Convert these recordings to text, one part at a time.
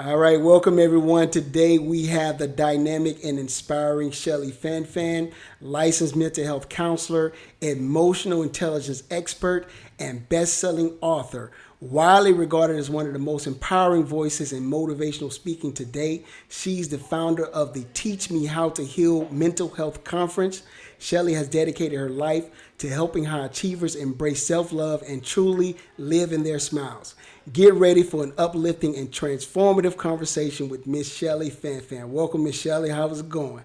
All right, welcome everyone. Today we have the dynamic and inspiring Schellie Fanfan, licensed mental health counselor, emotional intelligence expert, and best-selling author. Widely regarded as one of the most empowering voices in motivational speaking today, she's the founder of the Teach Me How to Heal Mental Health Conference. Schellie has dedicated her life to helping high achievers embrace self-love and truly live in their smiles. Get ready for an uplifting and transformative conversation with Miss Schellie Fanfan. Welcome, Miss Schellie. How's it going?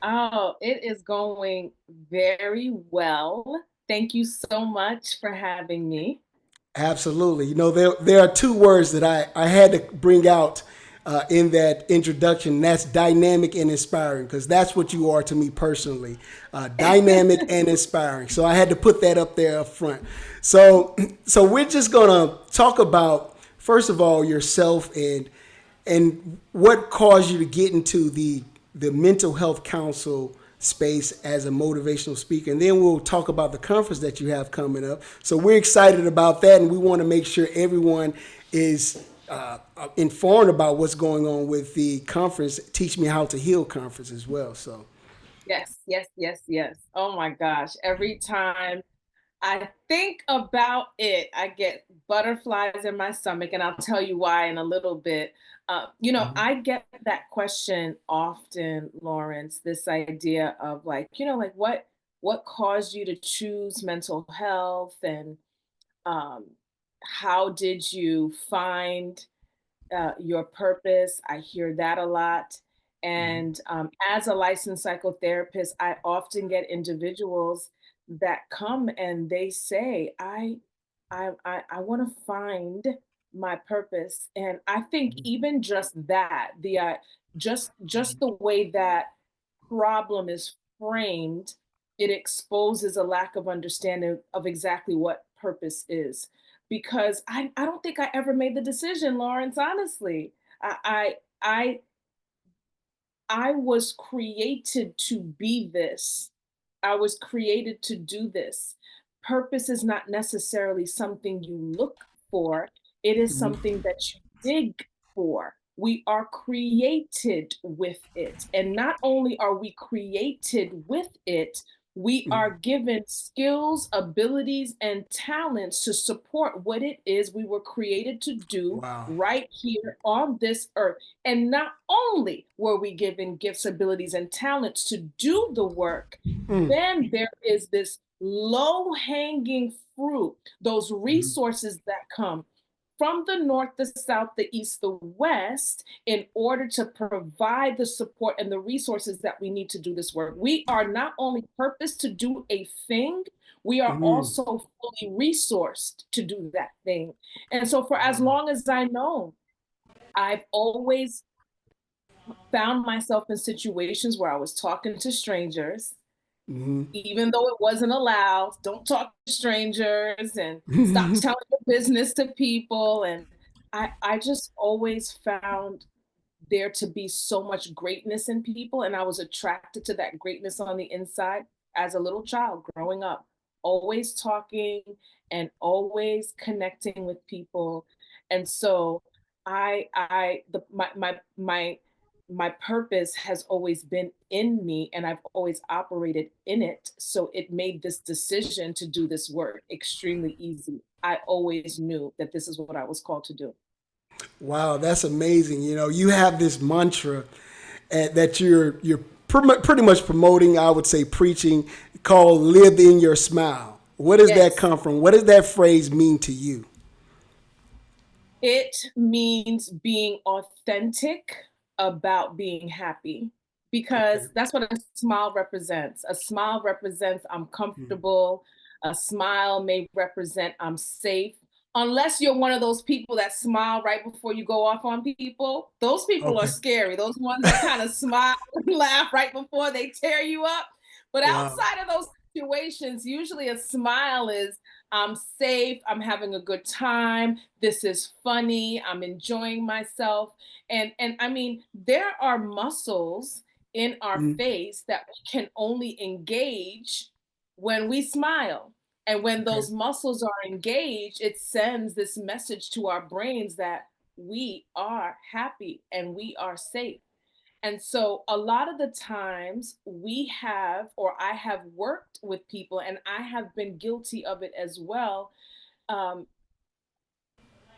Oh, it is going very well. Thank you so much for having me. Absolutely. There are two words that I had to bring out in that introduction. And that's dynamic and inspiring, because that's what you are to me personally, dynamic and inspiring. So I had to put that up there up front. So we're just gonna talk about, first of all, yourself and what caused you to get into the mental health council space as a motivational speaker. And then we'll talk about the conference that you have coming up. So we're excited about that, and we want to make sure everyone is informed about what's going on with the conference, Teach Me How to Heal conference as well. So Yes, yes, yes, yes. Oh my gosh. Every time I think about it, I get butterflies in my stomach, and I'll tell you why in a little bit. I get that question often, Lawrence, this idea of like what caused you to choose mental health and um, how did you find your purpose? I hear that a lot. And as a licensed psychotherapist, I often get individuals that come and they say, I want to find my purpose. And I think even just that, just the way that problem is framed, it exposes a lack of understanding of exactly what purpose is. Because I don't think I ever made the decision, Lawrence, honestly. I I I was created to be this. I was created to do this. Purpose is not necessarily something you look for, it is something that you dig for. We are created with it. And not only are we created with it, we are given skills, abilities, and talents to support what it is we were created to do wow. right here on this earth. And not only were we given gifts, abilities, and talents to do the work, then there is this low hanging fruit, those resources that come from the north, the south, the east, the west, in order to provide the support and the resources that we need to do this work. We are not only purposed to do a thing, we are also fully resourced to do that thing. And so, for as long as I know, I've always found myself in situations where I was talking to strangers, even though it wasn't allowed. Don't talk to strangers and stop telling your business to people. And I just always found there to be so much greatness in people. And I was attracted to that greatness on the inside as a little child growing up, always talking and always connecting with people. And so my purpose has always been in me and I've always operated in it. So it made this decision to do this work extremely easy. I always knew that this is what I was called to do. Wow, that's amazing. You have this mantra that you're pretty much promoting, I would say preaching, called "Live in Your Smile." Where does that Yes. come from? What does that phrase mean to you? It means being authentic about being happy Okay. because that's what a smile represents. A smile represents I'm comfortable. A smile may represent I'm safe. Unless you're one of those people that smile right before you go off on people, those people are Okay. scary. Those ones that kind of smile and laugh right before they tear you up. But Wow. outside of those situations, usually a smile is I'm safe, I'm having a good time, this is funny, I'm enjoying myself. And I mean, there are muscles in our face that we can only engage when we smile. And when Okay. those muscles are engaged, it sends this message to our brains that we are happy and we are safe. And so a lot of the times we have, or I have worked with people, and I have been guilty of it as well, um,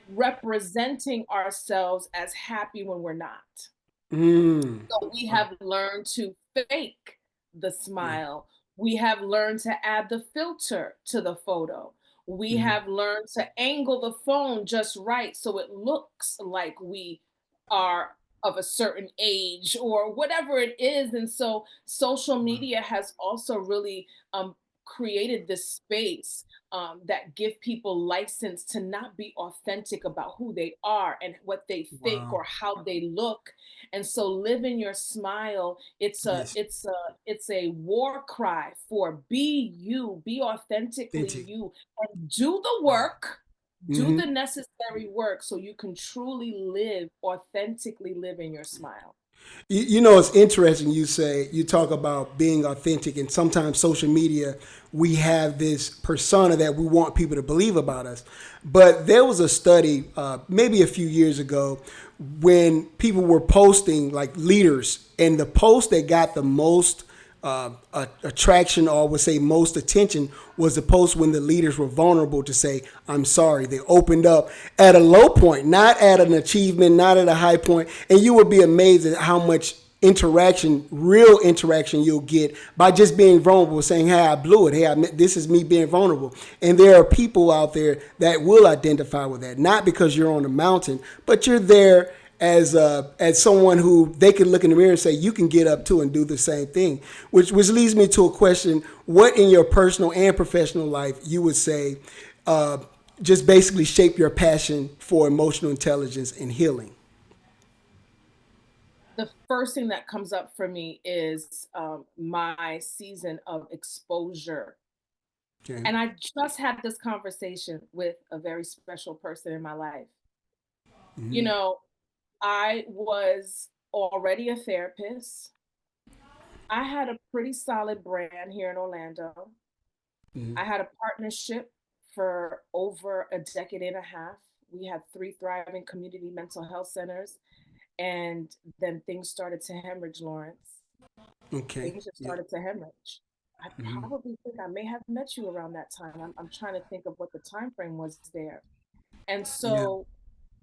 representing ourselves as happy when we're not. Mm. So we Wow. have learned to fake the Yeah. smile. We have learned to add the filter to the photo. We Mhm. have learned to angle the phone just right so it looks like we are of a certain age or whatever it is. And so social Wow. media has also really created this space that give people license to not be authentic about who they are and what they think Wow. or how they look. And so live in your smile. Yes. It's a war cry for be you, be authentically Authentic. you, and do the Wow. work, do Hmm. the necessary work so you can truly live, authentically live in your smile. You know, it's interesting. You talk about being authentic, and sometimes social media, we have this persona that we want people to believe about us. But there was a study, maybe a few years ago, when people were posting, like leaders, and the post that got the most attraction, or would say most attention, was the post when the leaders were vulnerable to say, I'm sorry. They opened up at a low point, not at an achievement, not at a high point. And you would be amazed at how much interaction, real interaction you'll get by just being vulnerable, saying, hey, I blew it. Hey, this is me being vulnerable. And there are people out there that will identify with that, not because you're on a mountain, but you're there as someone who they can look in the mirror and say you can get up to and do the same thing, which leads me to a question: what in your personal and professional life you would say uh, just basically shape your passion for emotional intelligence and healing? The first thing that comes up for me is my season of exposure. Okay. And I just had this conversation with a very special person in my life. You Mm-hmm. know, I was already a therapist. I had a pretty solid brand here in Orlando. Mm-hmm. I had a partnership for over a decade and a half. We had three thriving community mental health centers. And then things started to hemorrhage, Lawrence. Okay. Things just Yeah. started to hemorrhage. I Mm-hmm. probably think I may have met you around that time. I'm trying to think of what the time frame was there. And Yeah. so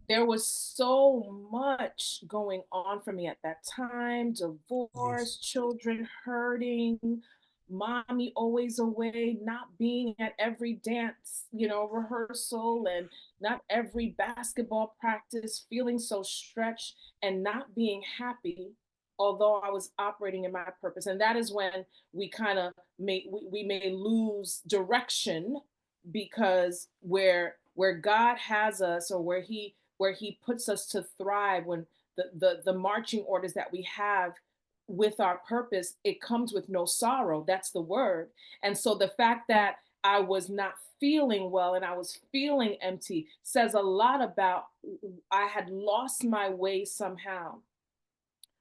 there was so much going on for me at that time: Yes. divorce, children hurting, mommy always away, not being at every dance, rehearsal, and not every basketball practice, feeling so stretched and not being happy, although I was operating in my purpose. And that is when we kind of we may lose direction, because where God has us, or where he puts us to thrive, when the marching orders that we have with our purpose, it comes with no sorrow. That's the word. And so the fact that I was not feeling well and I was feeling empty says a lot about I had lost my way somehow.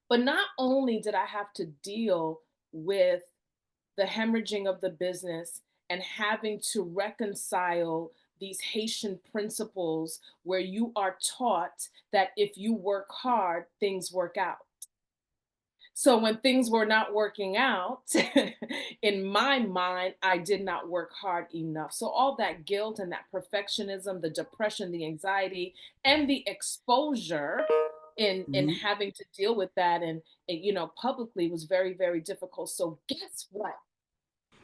But not only did I have to deal with the hemorrhaging of the business and having to reconcile these Haitian principles where you are taught that if you work hard, things work out. So when things were not working out, in my mind, I did not work hard enough. So all that guilt and that perfectionism, the depression, the anxiety, and the exposure in Mm-hmm. having to deal with that, and publicly, was very, very difficult. So guess what?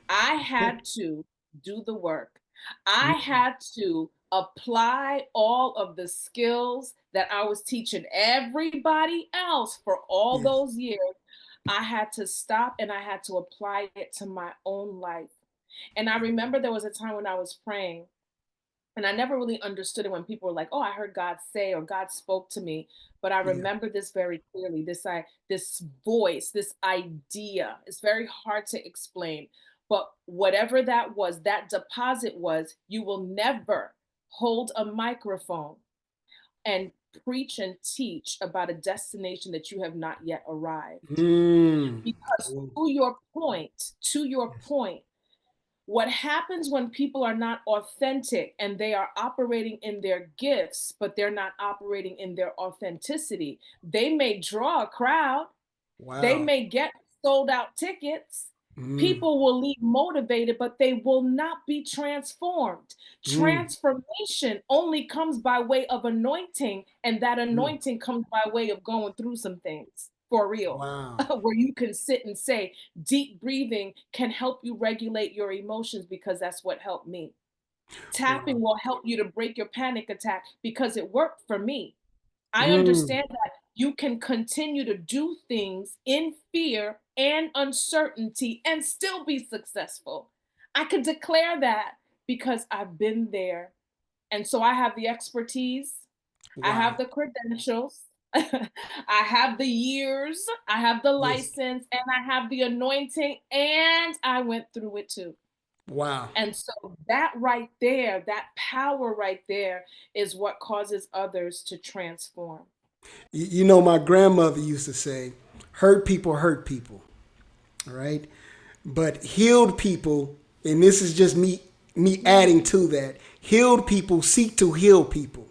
I had to do the work. I had to apply all of the skills that I was teaching everybody else for all Yes. those years. I had to stop and I had to apply it to my own life. And I remember there was a time when I was praying, and I never really understood it when people were like, "Oh, I heard God say," or "God spoke to me." But I Yeah. remember this very clearly. This voice, this idea. It's very hard to explain, but whatever that was, that deposit was, you will never hold a microphone and preach and teach about a destination that you have not yet arrived. Mm. Because Oh, to your point, yes. What happens when people are not authentic and they are operating in their gifts, but they're not operating in their authenticity? They may draw a crowd, they Wow. may get sold out tickets. Mm, People will leave motivated, but they will not be transformed. mm, Transformation only comes by way of anointing, and that mm. anointing comes by way of going through some things for real, Wow. where you can sit and say, deep breathing can help you regulate your emotions because that's what helped me. Wow. Tapping will help you to break your panic attack because it worked for me. I Mm, understand that you can continue to do things in fear and uncertainty and still be successful. I can declare that because I've been there. And so I have the expertise, I have wow. the credentials, I have the years, I have the Yes. license, and I have the anointing, and I went through it too. Wow. And so that right there, that power right there is what causes others to transform. You know, my grandmother used to say, hurt people. All right. But healed people, and this is just me adding Mm. to that, healed people seek to heal people.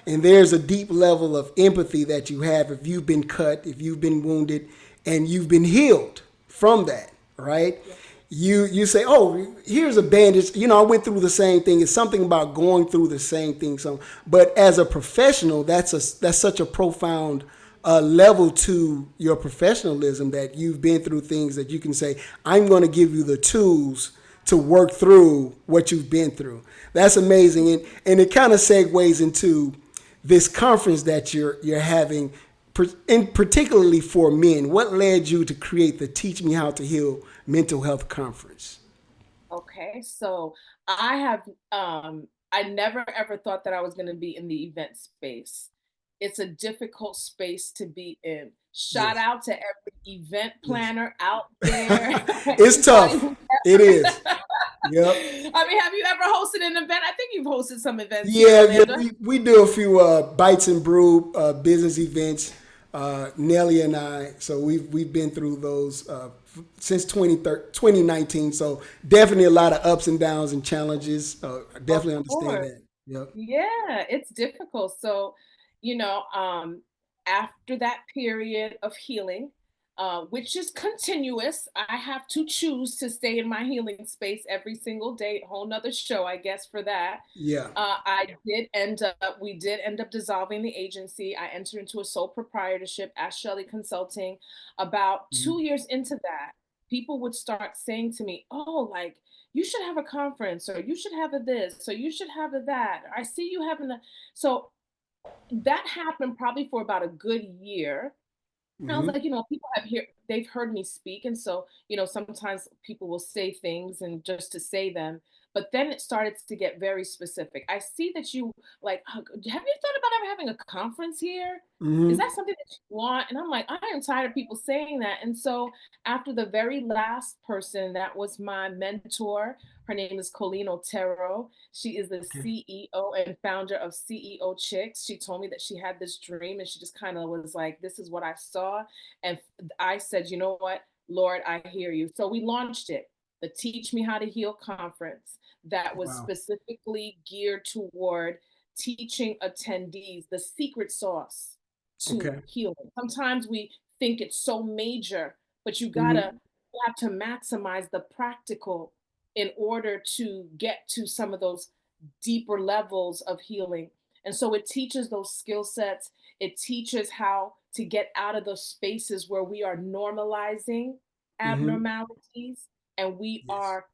And there's a deep level of empathy that you have if you've been cut, if you've been wounded, and you've been healed from that, right? Yeah. You say, oh, here's a bandage. You know, I went through the same thing. It's something about going through the same thing. So, but as a professional, that's such a profound level to your professionalism that you've been through things that you can say, I'm going to give you the tools to work through what you've been through. That's amazing, and it kind of segues into this conference that you're having, and particularly for men. What led you to create the Teach Me How to Heal Mental Health Conference? Okay, so I have I never ever thought that I was going to be in the event space. It's a difficult space to be in. Shout Yes, out to every event yes. planner out there. It's Anybody tough. who's It ever is. Yep. I mean, have you ever hosted an event? I think you've hosted some events here, Yeah, yeah. Orlando. We do a few bites and brew business events. Nelly and I. So we've been through those since 2019. So definitely a lot of ups and downs and challenges. I Of definitely understand course. that. Yep. Yeah, it's difficult. So, you know, after that period of healing, which is continuous, I have to choose to stay in my healing space every single day. Whole nother show, I guess, for that. Yeah. We did end up dissolving the agency. I entered into a sole proprietorship at Schellie Consulting. About Mhm. 2 years into that, people would start saying to me, oh, like, you should have a conference, or you should have a this, or you should have a that. I see you having a, so that happened probably for about a good year. And I was Mhm. like, they've heard me speak. And so, sometimes people will say things and just to say them. But then it started to get very specific. I see that you like, have you thought about ever having a conference here? Is Mhm. that something that you want? And I'm like, I am tired of people saying that. And so after the very last person that was my mentor, her name is Colleen Otero. She is the Okay. CEO and founder of CEO Chicks. She told me that she had this dream and she just kind of was like, this is what I saw. And I said, you know what, Lord, I hear you. So we launched it, the Teach Me How to Heal conference, that was Wow. specifically geared toward teaching attendees the secret sauce to Okay. healing. Sometimes we think it's so major, but Mhm. you have to maximize the practical in order to get to some of those deeper levels of healing. And so it teaches those skill sets. It teaches how to get out of those spaces where we are normalizing Mhm. abnormalities and we Yes. are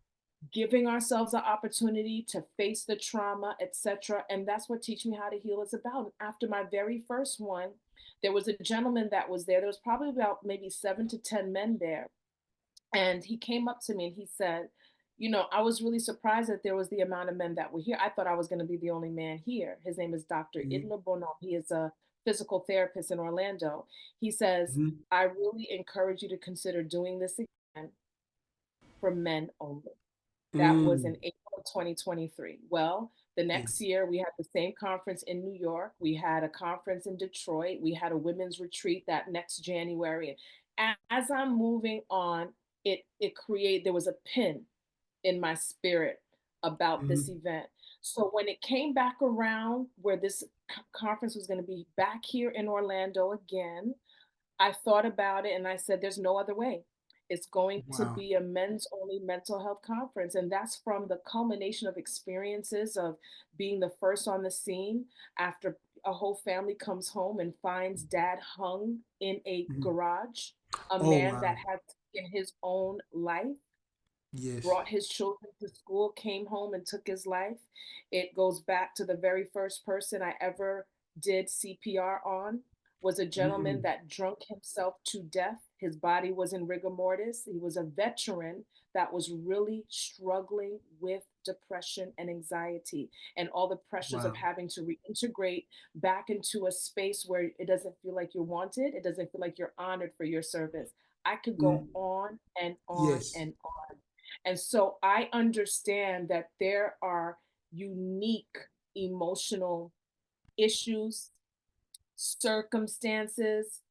giving ourselves an opportunity to face the trauma, etc. And that's what Teach Me How to Heal is about. After my very first one, there was a gentleman that was there. There was probably about maybe 7 to 10 men there. And he came up to me and he said, I was really surprised that there was the amount of men that were here. I thought I was going to be the only man here. His name is Dr. Mhm. Idla Bonham. He is a physical therapist in Orlando. He says, Mhm. I really encourage you to consider doing this again for men only. That was in Mm. April of 2023. Well, the next Yes. year we had the same conference in New York. We had a conference in Detroit. We had a women's retreat that next January. And as I'm moving on, there was a pin. in my spirit about this Mhm. event. So when it came back around where this conference was going to be back here in Orlando again, I thought about it and I said, there's no other way. It's going to Wow. be a men's only mental health conference. And that's from the culmination of experiences of being the first on the scene after a whole family comes home and finds dad hung in a Mhm. garage, a Oh, man wow. that had taken his own life, Yes. brought his children to school, came home and took his life. It goes back to the very first person I ever did CPR on was a gentleman Mm. that drunk himself to death. His body was in rigor mortis. He was a veteran that was really struggling with depression and anxiety and all the pressures of Wow. having to reintegrate back into a space where it doesn't feel like you're wanted. It doesn't feel like you're honored for your service. I could go Mm. on and on Yes. and on. And so I understand that there are unique emotional issues, circumstances,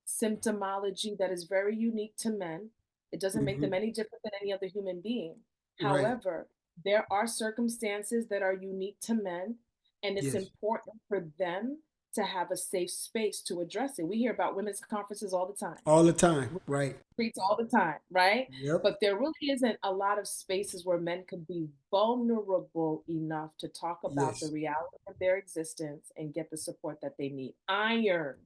symptomology that is very unique to men. It doesn't make them Mhm. any different than any other human being. Right. However, there are circumstances that are unique to men, and it's Yes. important for them to have a safe space to address it. We hear about women's conferences all the time, All the time. Right. streets all the time, right? Yep. But there really isn't a lot of spaces where men could be vulnerable enough to talk about the Yes. reality of their existence and get the support that they need. Iron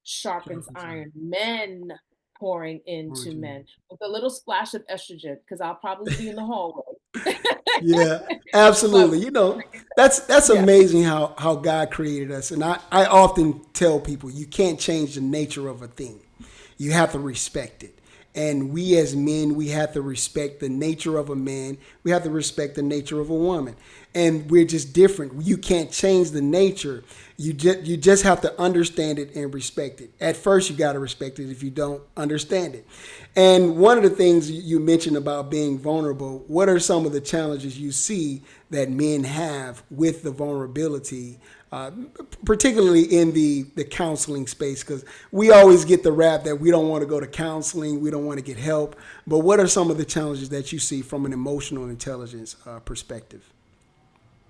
sharpens Sharpens iron. iron. Men pouring into men Origin. with a little splash of estrogen, because I'll probably be in the hallway. Yeah, But absolutely. That's yeah, amazing how God created us. And I often tell people you can't change the nature of a thing. You have to respect it. And we as men, we have to respect the nature of a man. We have to respect the nature of a woman. And we're just different. You can't change the nature. You just have to understand it and respect it. At first, you got to respect it if you don't understand it. And one of the things you mentioned about being vulnerable, what are some of the challenges you see that men have with the vulnerability, uh, particularly in the counseling space? Because we always get the rap that we don't want to go to counseling, we don't want to get help. But what are some of the challenges that you see from an emotional intelligence perspective?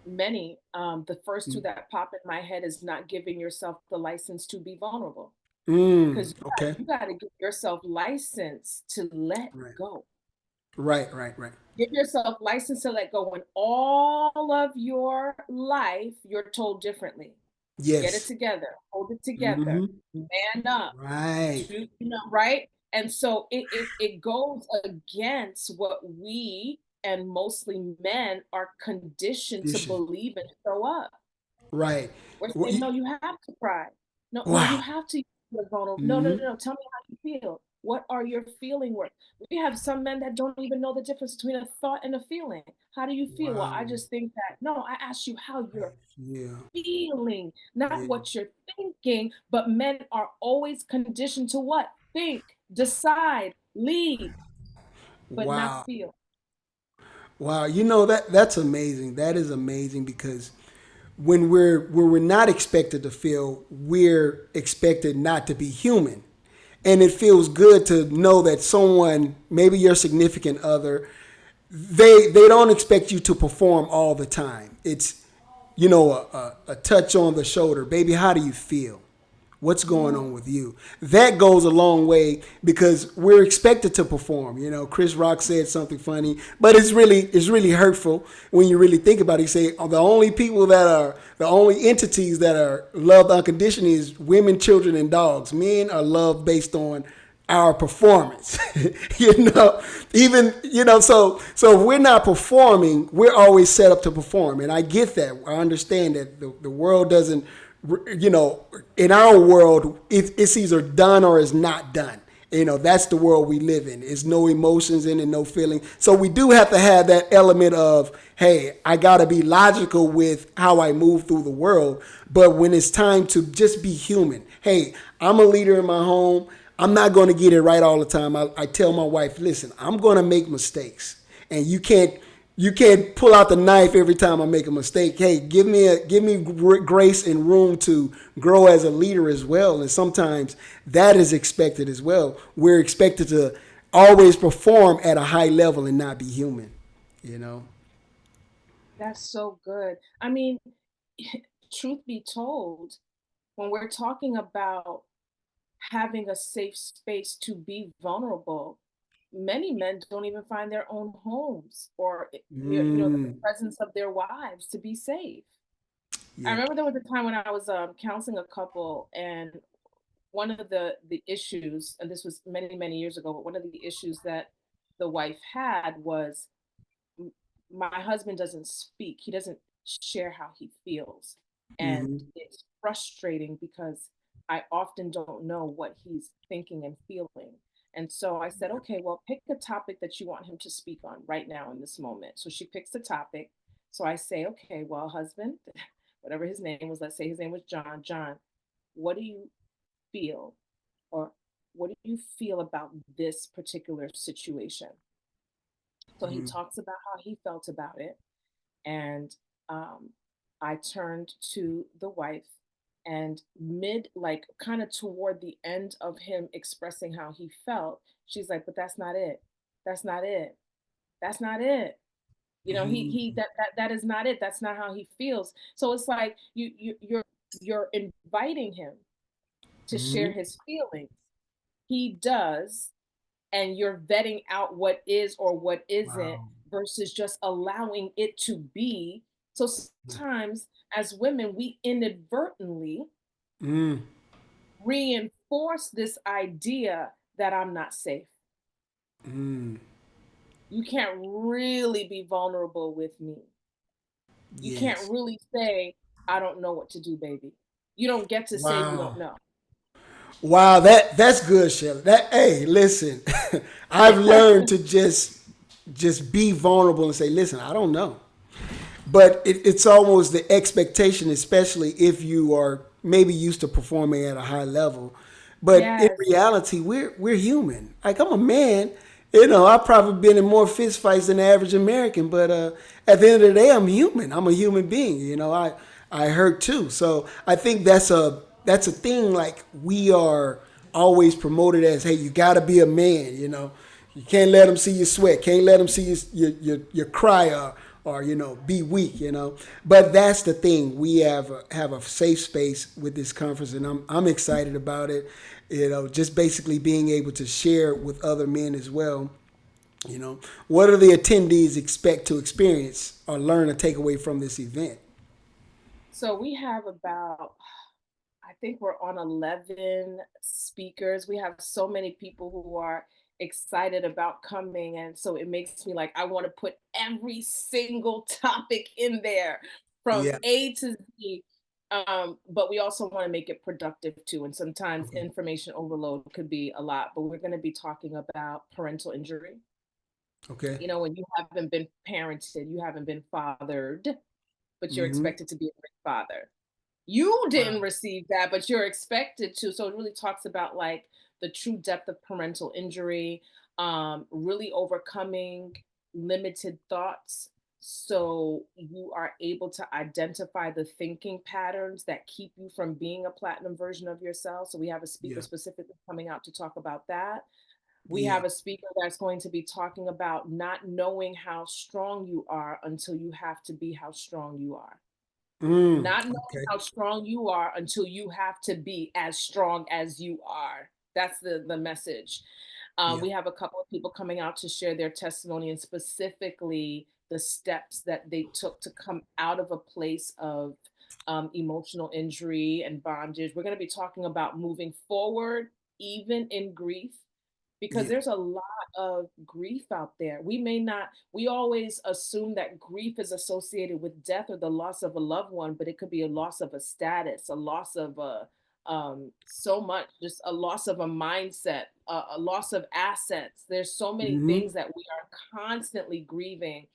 many. The first two that pop in my head is not giving yourself the license to be vulnerable, Mm, because okay. you got to give yourself license to let Right. go. Right. Right. Right. Give yourself license to let go when all of your life you're told differently. Get it Yes. together, hold it together, Mm-hmm. man up, Right. do, right? And so it goes against what we and mostly men are conditioned to Dishes. believe and show up. Right. We're Well, saying, no, you have to cry. No, no, you wow. have to be vulnerable. No, no, Mm-hmm. no, no. Tell me how you feel. What are your feeling worth? We have some men that don't even know the difference between a thought and a feeling. How do you feel? Well, I Wow. just think that. No, I asked you how you're Yeah. feeling, not Yeah. what you're thinking. But men are always conditioned to what? Think, decide, lead, but not Wow. feel. Wow. That's amazing. That is amazing because when we're not expected to feel, we're expected not to be human. And it feels good to know that someone, maybe your significant other, they don't expect you to perform all the time. It's a touch on the shoulder, baby. How do you feel? What's going Mm, on with you? That goes a long way because we're expected to perform. Chris Rock said something funny, but it's really hurtful when you really think about it. He say the only entities that are loved unconditionally is women, children, and dogs. Men are loved based on our performance. Even so if we're not performing, we're always set up to perform. And I get that. I understand that the world doesn't, you know in our world it's either done or it's not done. That's the world we live in. There's no emotions in it, no feeling. So we do have to have that element of, hey, I gotta be logical with how I move through the world. But when it's time to just be human, hey, I'm a leader in my home. I'm not going to get it right all the time. I tell my wife, listen, I'm going to make mistakes, and you can't pull out the knife every time I make a mistake. Hey, give me grace and room to grow as a leader as well. And sometimes that is expected as well. We're expected to always perform at a high level and not be human. you know. That's so good. I mean, truth be told, when we're talking about having a safe space to be vulnerable, many men don't even find their own homes or the Mm, presence of their wives to be safe. I yeah. remember there was a time when I was counseling a couple, and one of the issues, and this was many years ago, but one of the issues that the wife had was, "M- my husband doesn't speak. He doesn't share how he feels, and Hmm. it's frustrating because I often don't know what he's thinking and feeling." And so I said, okay, well, pick a topic that you want him to speak on right now in this moment. So she picks the topic. So I say, okay, well, husband, whatever his name was, let's say his name was John. John, what do you feel, or what do you feel about this particular situation? So he Hmm. talks about how he felt about it. And um, I turned to the wife, and mid, like kind of toward the end of him expressing how he felt, she's like, but that's not it. That's not it. That's not it. He Hmm. that is not it. That's not how he feels. So it's like you're inviting him to share Hmm. his feelings. He does, and you're vetting out what is or what isn't Wow. versus just allowing it to be. So sometimes as women, we inadvertently Mm. reinforce this idea that I'm not safe. Mm. You can't really be vulnerable with me. You can't Yes. really say, I don't know what to do, baby. You don't get to say you don't Wow. know. Wow, that's good, Shelley. That hey, listen, I've learned to just be vulnerable and say, listen, I don't know. But it's almost the expectation, especially if you are maybe used to performing at a high level. But in Yes. reality, we're human. Like I'm a man, you know. I've probably been in more fist fights than the average American, but at the end of the day, I'm human. I'm a human being. You know, I hurt too. So I think that's a thing. Like we are always promoted as, hey, you got to be a man. You know, you can't let them see you sweat. Can't let them see you cry or be weak. But that's the thing. We have a safe space with this conference, and I'm excited about it. Just basically being able to share with other men as well. What do the attendees expect to experience or learn or take away from this event? So we have about, I think we're on 11 speakers. We have so many people who are excited about coming. And so it makes me like, I want to put every single topic in there from Yeah. A to Z. But we also want to make it productive too. And sometimes Okay. information overload could be a lot, but we're going to be talking about parental injury. Okay. When you haven't been parented, you haven't been fathered, but you're Mm-hmm. expected to be a great father. You didn't Wow. receive that, but you're expected to. So it really talks about like the true depth of parental injury, really overcoming limited thoughts. So you are able to identify the thinking patterns that keep you from being a platinum version of yourself. So we have a speaker Yeah. specifically coming out to talk about that. We Yeah. have a speaker that's going to be talking about not knowing how strong you are until you have to be how strong you are. Mm. Not knowing Okay. how strong you are until you have to be as strong as you are. That's the message. Yeah. We have a couple of people coming out to share their testimony and specifically the steps that they took to come out of a place of emotional injury and bondage. We're going to be talking about moving forward, even in grief, because Yeah. there's a lot of grief out there. We always assume that grief is associated with death or the loss of a loved one, but it could be a loss of a status, a loss of so much, just a loss of a mindset, a loss of assets. There's so many Mm-hmm. things that we are constantly grieving.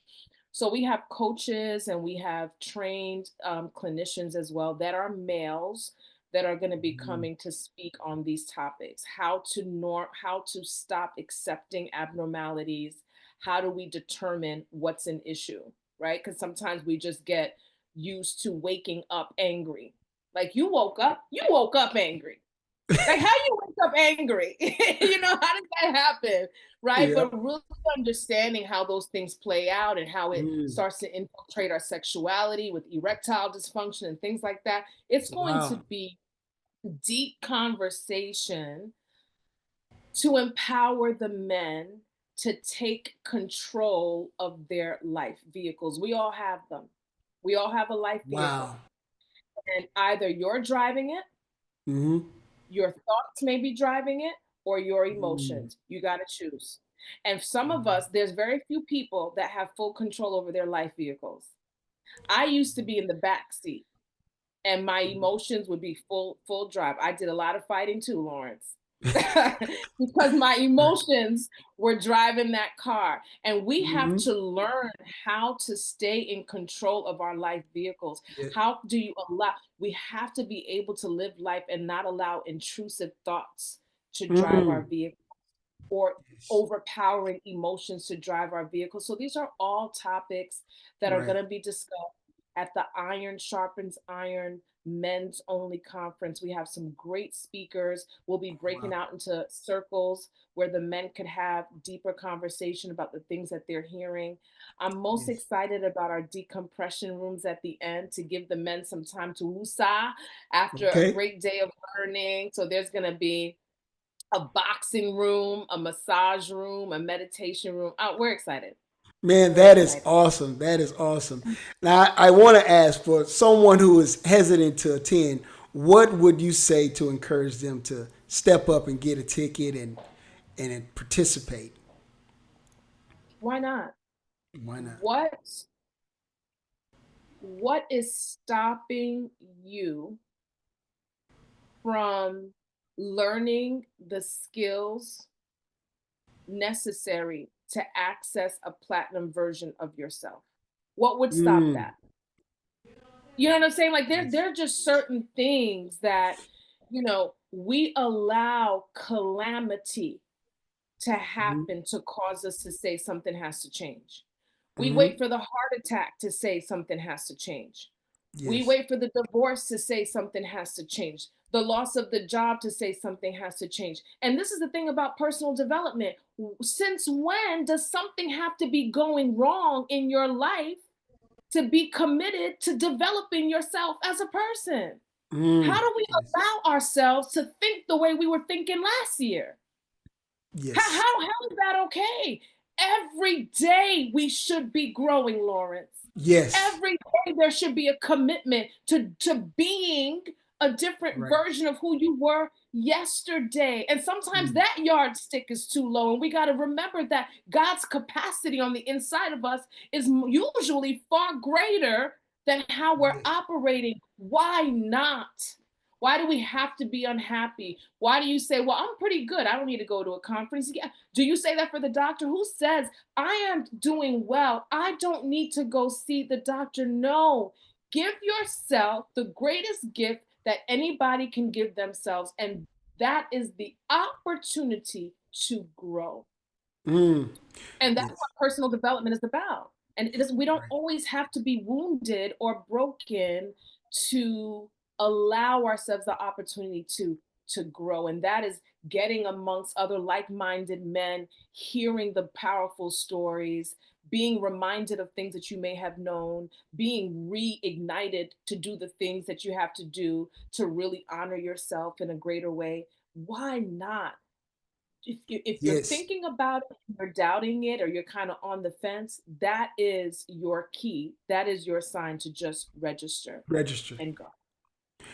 So we have coaches and we have trained clinicians as well that are males that are going to be Mm-hmm. coming to speak on these topics. How to stop accepting abnormalities. How do we determine what's an issue, right? Because sometimes we just get used to waking up angry. Like you woke up angry. Like, how you wake up angry? You know, how does that happen? Right. Yeah. But really understanding how those things play out and how it Mm. starts to infiltrate our sexuality with erectile dysfunction and things like that. It's going to Wow. be deep conversation to empower the men to take control of their life vehicles. We all have them. We all have a life vehicle. Wow. And either you're driving it, Mm-hmm. your thoughts may be driving it, or your Mm. emotions. You got to choose. And some of Wow. us, there's very few people that have full control over their life vehicles. I used to be in the back seat and my emotions would be full drive. I did a lot of fighting too, Lawrence. Because my emotions were driving that car, and we have Mm-hmm. to learn how to stay in control of our life vehicles. Yeah. How do you allow, we have to be able to live life and not allow intrusive thoughts to drive our Mm. vehicle, or Yes. overpowering emotions to drive our vehicles. So these are all topics that are Right. going to be discussed at the Iron Sharpens Iron Men's Only Conference. We have some great speakers. We'll be breaking Wow. out into circles where the men could have deeper conversation about the things that they're hearing. I'm most Yes. excited about our decompression rooms at the end to give the men some time to woosah after a Okay. great day of learning. So there's going to be a boxing room, a massage room, a meditation room. Oh, we're excited. Man, We're that is excited. awesome. That is awesome. Now, I want to ask for someone who is hesitant to attend, what would you say to encourage them to step up and get a ticket and participate? Why not? Why not? What is stopping you from learning the skills necessary to access a platinum version of yourself? What would stop Mm. that? You know what I'm saying? Like, Yes. there are just certain things that, we allow calamity to Mm-hmm. happen to cause us to say something has to change. We Mm-hmm. wait for the heart attack to say something has to change. We Yes. wait for the divorce to say something has to change. The loss of the job to say something has to change. And this is the thing about personal development. Since when does something have to be going wrong in your life to be committed to developing yourself as a person? How Mm. do we Yes. allow ourselves to think the way we were thinking last year? Yes. How is that okay? Every day we should be growing, Lawrence. Yes. Every day there should be a commitment to being a different Right. version of who you were yesterday. And sometimes Mm. that yardstick is too low. And we got to remember that God's capacity on the inside of us is usually far greater than how we're Yes. operating. Why not? Why do we have to be unhappy? Why do you say, well, I'm pretty good. I don't need to go to a conference? Yeah. Do you say that for the doctor? Who says, I am doing well, I don't need to go see the doctor? No. Give yourself the greatest gift that anybody can give themselves, and that is the opportunity to grow. Mm. And that's Yes. what personal development is about. And it is, we don't Right. always have to be wounded or broken to allow ourselves the opportunity to grow. And that is getting amongst other like-minded men, hearing the powerful stories, being reminded of things that you may have known, being reignited to do the things that you have to do to really honor yourself in a greater way. Why not? If you're Yes. thinking about it, you're doubting it, or you're kind of on the fence, that is your key. That is your sign to just register Register. and go.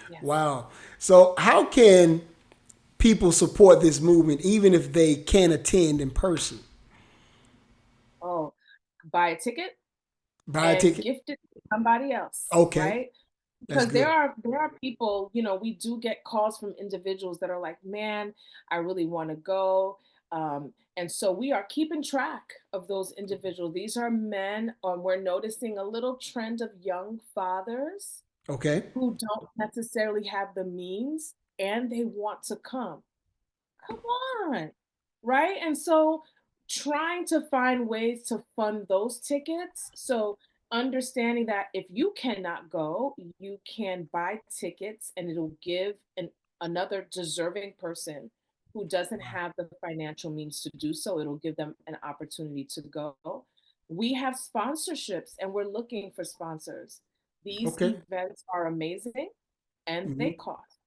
Yes. Wow. So, how can people support this movement even if they can't attend in person? Oh, buy a ticket Buy a and ticket. gift it to somebody else, Okay. right? That's Because good. there are people, we do get calls from individuals that are like, man, I really want to go. And so we are keeping track of those individuals. These are men. We're noticing a little trend of young fathers Okay. who don't necessarily have the means and they want to come. Come on. Right? And so trying to find ways to fund those tickets. So understanding that if you cannot go, you can buy tickets and it'll give an another deserving person who doesn't Wow. have the financial means to do so, it'll give them an opportunity to go. We have sponsorships and we're looking for sponsors. These Okay. events are amazing and Hmm. they cost.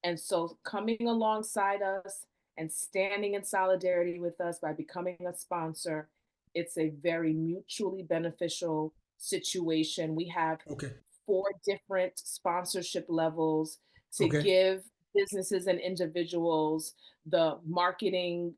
And so coming alongside us and standing in solidarity with us by becoming a sponsor, it's a very mutually beneficial situation. We have Okay. 4 different sponsorship levels to Okay. give businesses and individuals the marketing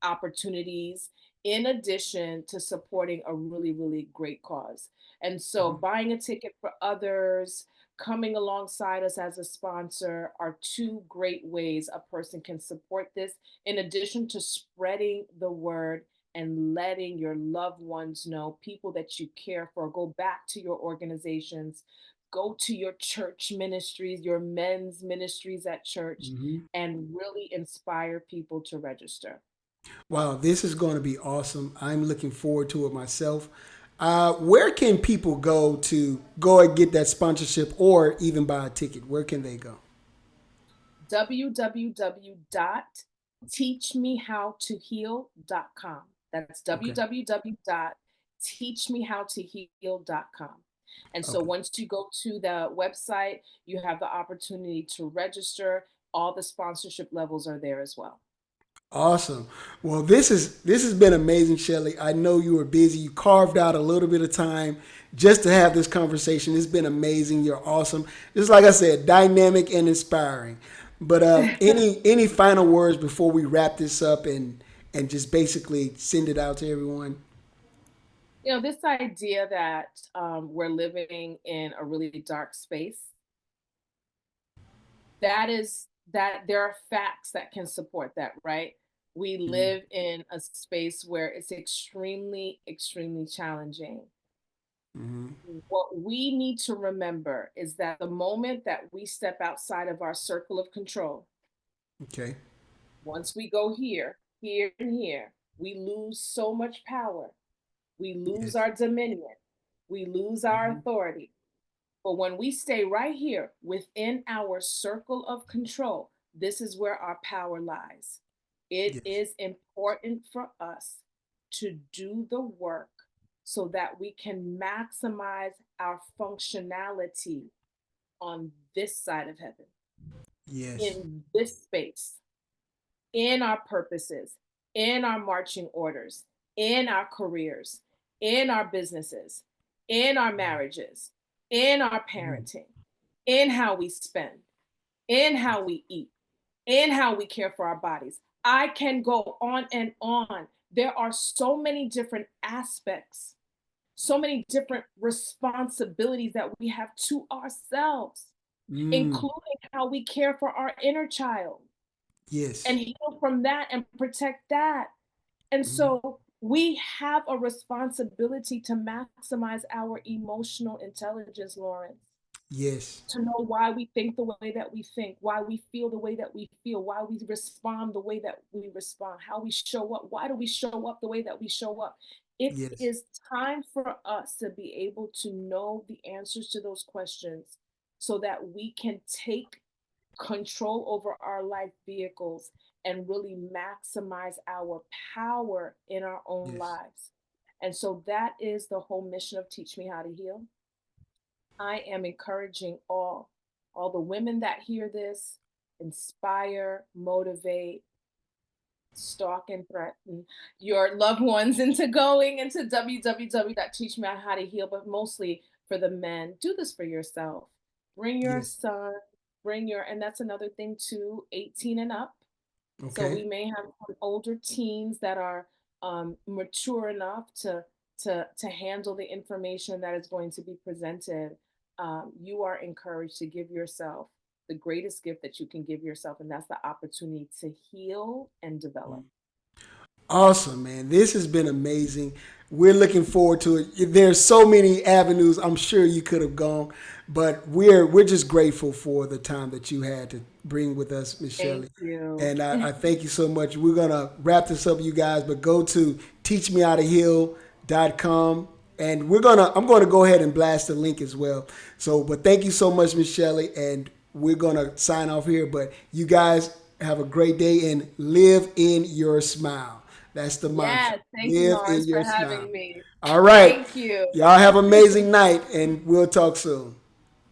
opportunities in addition to supporting a really, really great cause. And so Mhm. buying a ticket for others, coming alongside us as a sponsor are 2 great ways a person can support this, in addition to spreading the word and letting your loved ones know, people that you care for. Go back to your organizations, go to your church ministries, your men's ministries at church, Mhm. and really inspire people to register. Wow, this is going to be awesome. I'm looking forward to it myself. Where can people go to go and get that sponsorship or even buy a ticket? Where can they go? www.teachmehowtoheal.com. That's Okay. www.teachmehowtoheal.com. And so Okay. once you go to the website, you have the opportunity to register. All the sponsorship levels are there as well. Awesome. Well, this has been amazing, Shelly. I know you were busy. You carved out a little bit of time just to have this conversation. It's been amazing. You're awesome. Just like I said, dynamic and inspiring. But any final words before we wrap this up and just basically send it out to everyone? This idea that we're living in a really dark space, that is that there are facts that can support that, right? We live in a space where it's extremely, extremely challenging. Mm-hmm. What we need to remember is that the moment that we step outside of our circle of control, Okay. once we go here, here, and here, we lose so much power. We lose Yes. our dominion. We lose our Hmm. authority. But when we stay right here within our circle of control, this is where our power lies. It Yes. is important for us to do the work so that we can maximize our functionality on this side of heaven, Yes. in this space, in our purposes, in our marching orders, in our careers, in our businesses, in our marriages, in our Mhm. parenting, in how we spend, in how we eat, in how we care for our bodies. I can go on and on. There are so many different aspects, so many different responsibilities that we have to ourselves, Mm. including how we care for our inner child Yes. and heal from that and protect that. And Mhm. so we have a responsibility to maximize our emotional intelligence, Lawrence, Yes. to know why we think the way that we think, why we feel the way that we feel, why we respond the way that we respond, how we show up. Why do we show up the way that we show up? It Yes. is time for us to be able to know the answers to those questions so that we can take control over our life vehicles and really maximize our power in our own Yes. lives. And so that is the whole mission of Teach Me How to Heal. I am encouraging all the women that hear this, inspire, motivate, stalk and threaten your loved ones into going into www.teachmehowtoheal, but mostly for the men, do this for yourself. Bring your Yes. son, and that's another thing too, 18 and up. So Okay. we may have some older teens that are mature enough to handle the information that is going to be presented. You are encouraged to give yourself the greatest gift that you can give yourself, and that's the opportunity to heal and develop. Awesome, man. This has been amazing. We're looking forward to it. There's so many avenues I'm sure you could have gone, but we're just grateful for the time that you had to bring with us, Miss Thank Shelley. you. And I thank you so much. We're gonna wrap this up, you guys, but go to teachmehowtoheal.com and I'm gonna go ahead and blast the link as well. So, but thank you so much, Miss Shelley, and we're gonna sign off here. But you guys have a great day and live in your smile. That's the mantra. Yes, thank you, Live in Lawrence, for your smile. having me. All right. Thank you. Y'all have an amazing night, and we'll talk soon.